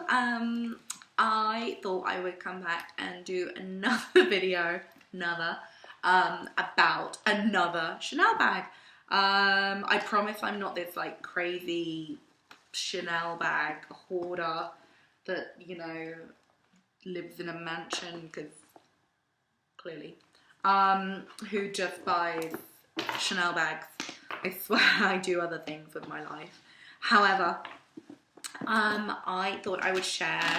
I thought I would come back and do another video, about another Chanel bag. I promise I'm not this like crazy Chanel bag hoarder that, you know, lives in a mansion, because clearly, who just buys Chanel bags. I swear I do other things with my life. However, I thought I would share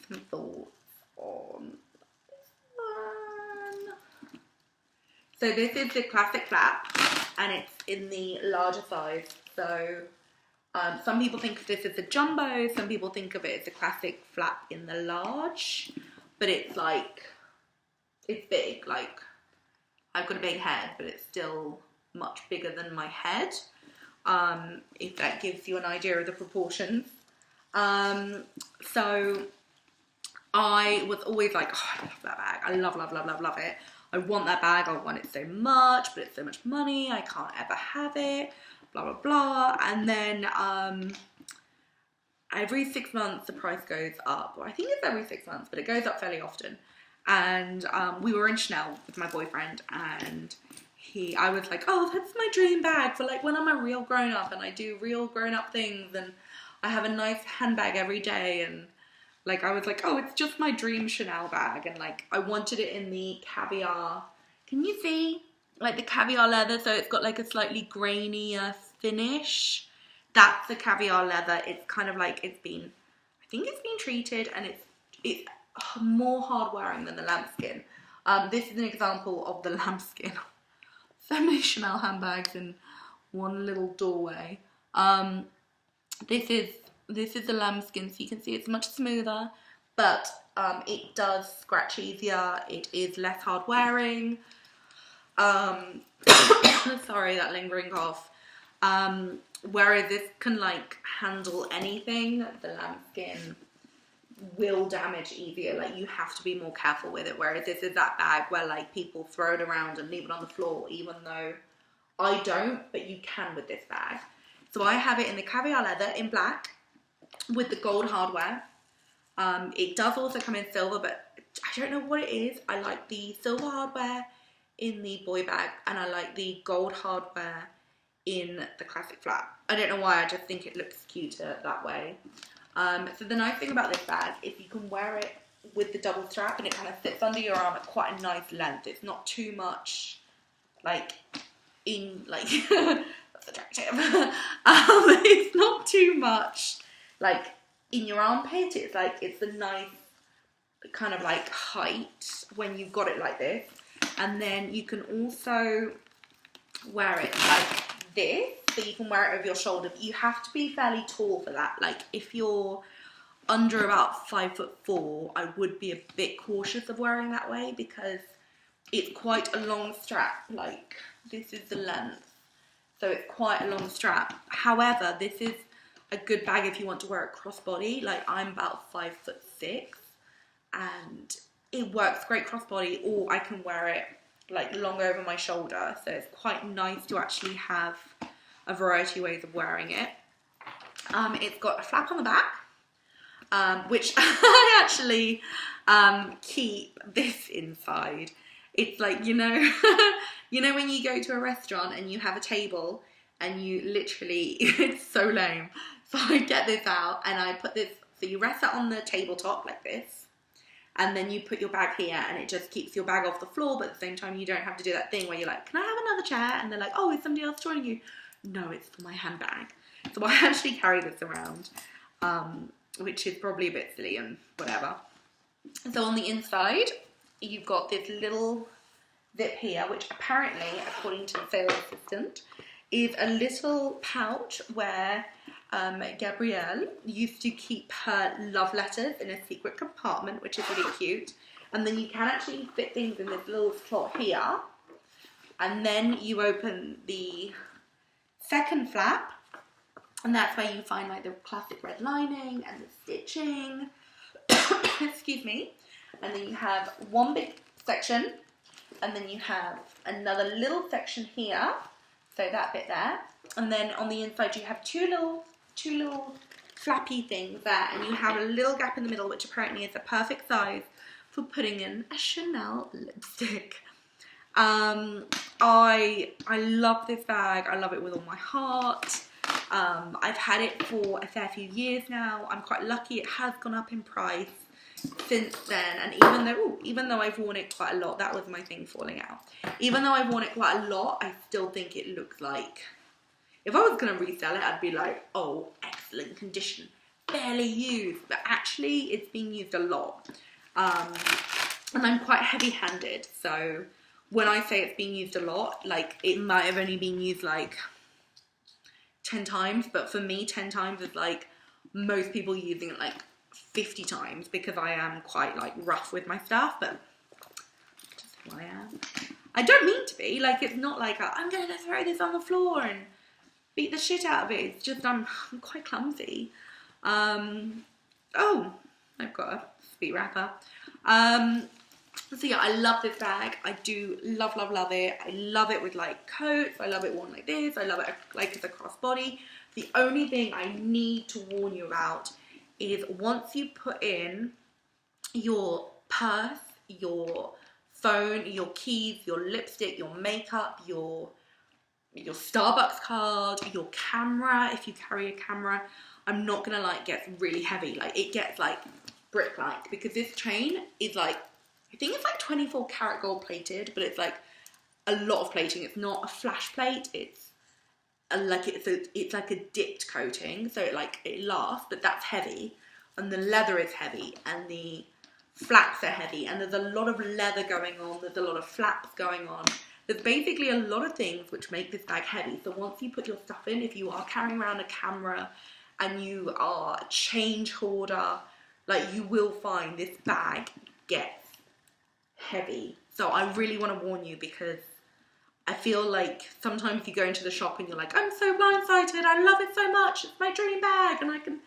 some thoughts on this one. So this is the classic flap, and it's in the larger size. So some people think of this as a jumbo, some people think of it as a classic flap in the large, but it's like, it's big. Like, I've got a big head, but it's still much bigger than my head, if that gives you an idea of the proportions. So I was always like, oh, I love that bag. I love it. I want that bag. I want it so much, but it's so much money. I can't ever have it. Blah, blah, blah. And then every 6 months, the price goes up. Or I think it's every 6 months, but it goes up fairly often. And we were in Chanel with my boyfriend, and I was like, oh, that's my dream bag for like when I'm a real grown-up and I do real grown-up things and I have a nice handbag every day. And like, I was like, oh, it's just my dream Chanel bag. And like, I wanted it in the caviar. Can you see? Like the caviar leather. So it's got like a slightly grainier finish. That's the caviar leather. It's kind of like, I think it's been treated, and it's more hard wearing than the lambskin. This is an example of the lambskin. So many Chanel handbags in one little doorway. This is the lambskin, so you can see it's much smoother, but it does scratch easier. It is less hard wearing. Sorry, that lingering cough. Whereas this can like handle anything, the lambskin will damage easier. Like, you have to be more careful with it, whereas this is that bag where like people throw it around and leave it on the floor, even though I don't, but you can with this bag. So I have it in the caviar leather in black with the gold hardware. It does also come in silver, but I don't know what it is. I like the silver hardware in the boy bag, and I like the gold hardware in the classic flap. I don't know why, I just think it looks cuter that way. So the nice thing about this bag is you can wear it with the double strap, and it kind of sits under your arm at quite a nice length. It's not too much, like, that's attractive. It's not too much, like, in your armpit. It's like, it's a nice kind of like height when you've got it like this. And then you can also wear it like this. So you can wear it over your shoulder, but you have to be fairly tall for that. Like, if you're under about 5'4", I would be a bit cautious of wearing that way, because it's quite a long strap. Like, this is the length, so it's quite a long strap. However, this is a good bag if you want to wear it crossbody. Like, I'm about 5'6", and it works great crossbody, or I can wear it like long over my shoulder. So it's quite nice to actually have a variety of ways of wearing it. It's got a flap on the back, which I actually keep this inside. It's like, you know, you know when you go to a restaurant and you have a table and you literally, it's so lame. So I get this out and I put this, so you rest it on the tabletop like this, and then you put your bag here, and it just keeps your bag off the floor, but at the same time you don't have to do that thing where you're like, can I have another chair? And they're like, oh, is somebody else joining you? No, it's for my handbag. So I actually carry this around, which is probably a bit silly and whatever. So on the inside, you've got this little zip here, which apparently, according to the sales assistant, is a little pouch where Gabrielle used to keep her love letters in a secret compartment, which is really cute. And then you can actually fit things in this little slot here. And then you open the second flap, and that's where you find like the classic red lining and the stitching. Excuse me. And then you have one big section, and then you have another little section here, so that bit there. And then on the inside you have two little flappy things there, and you have a little gap in the middle, which apparently is the perfect size for putting in a Chanel lipstick. I love this bag. I love it with all my heart. I've had it for a fair few years now. I'm quite lucky. It has gone up in price since then, and even though I've worn it quite a lot, that was my thing falling out. Even though I've worn it quite a lot, I still think it looks like, if I was going to resell it, I'd be like, oh, excellent condition, barely used, but actually it's being used a lot. And I'm quite heavy-handed, so when I say it's being used a lot, like, it might have only been used like 10 times, but for me 10 times is like most people using it like 50 times, because I am quite like rough with my stuff, but just who I am. I don't mean to be, like, it's not like I'm gonna throw this on the floor and beat the shit out of it. It's just I'm quite clumsy. Oh, I've got a speed wrapper. So yeah, I love this bag. I do love it. I love it with like coats. I love it worn like this. I love it like as a crossbody. The only thing I need to warn you about is once you put in your purse, your phone, your keys, your lipstick, your makeup, your Starbucks card, your camera, if you carry a camera, I'm not gonna like get really heavy. Like, it gets like brick-like, because this chain is like, I think it's like 24 karat gold plated, but it's like a lot of plating. It's not a flash plate. It's like a dipped coating, so it lasts, but that's heavy, and the leather is heavy, and the flaps are heavy, and there's a lot of leather going on. There's a lot of flaps going on. There's basically a lot of things which make this bag heavy. So once you put your stuff in, if you are carrying around a camera and you are a change hoarder, like, you will find this bag gets heavy. So I really want to warn you, because I feel like sometimes you go into the shop and you're like, I'm so blindsided, I love it so much, it's my dream bag, and I can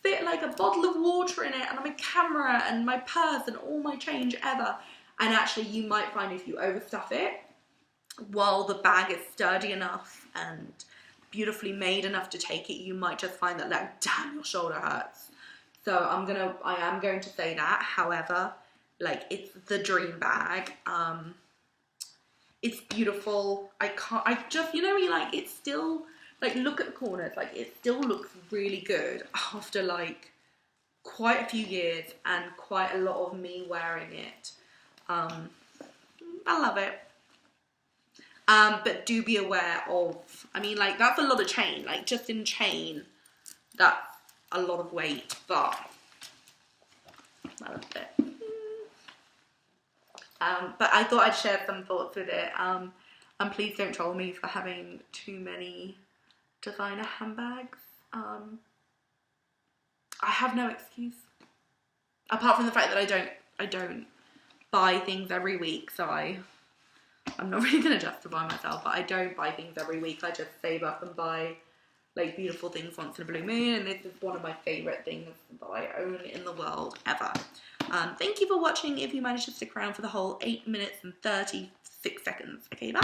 fit like a bottle of water in it, and my camera and my purse and all my change ever. And actually you might find if you overstuff it, while the bag is sturdy enough and beautifully made enough to take it, you might just find that, like, damn, your shoulder hurts. So I am going to say that. However, like, it's the dream bag. It's beautiful. You know, you like, it's still, like, look at the corners, like, it still looks really good after like quite a few years and quite a lot of me wearing it. I love it. But do be aware of, I mean, like, that's a lot of chain, like, just in chain, that's a lot of weight, but I love it. But I thought I'd share some thoughts with it. And please don't troll me for having too many designer handbags. I have no excuse, apart from the fact that I don't buy things every week, so I'm not really gonna justify myself, but I don't buy things every week. I just save up and buy like beautiful things once in a blue moon, and this is one of my favorite things that I own in the world ever. Thank you for watching if you managed to stick around for the whole 8 minutes and 36 seconds. Okay, bye.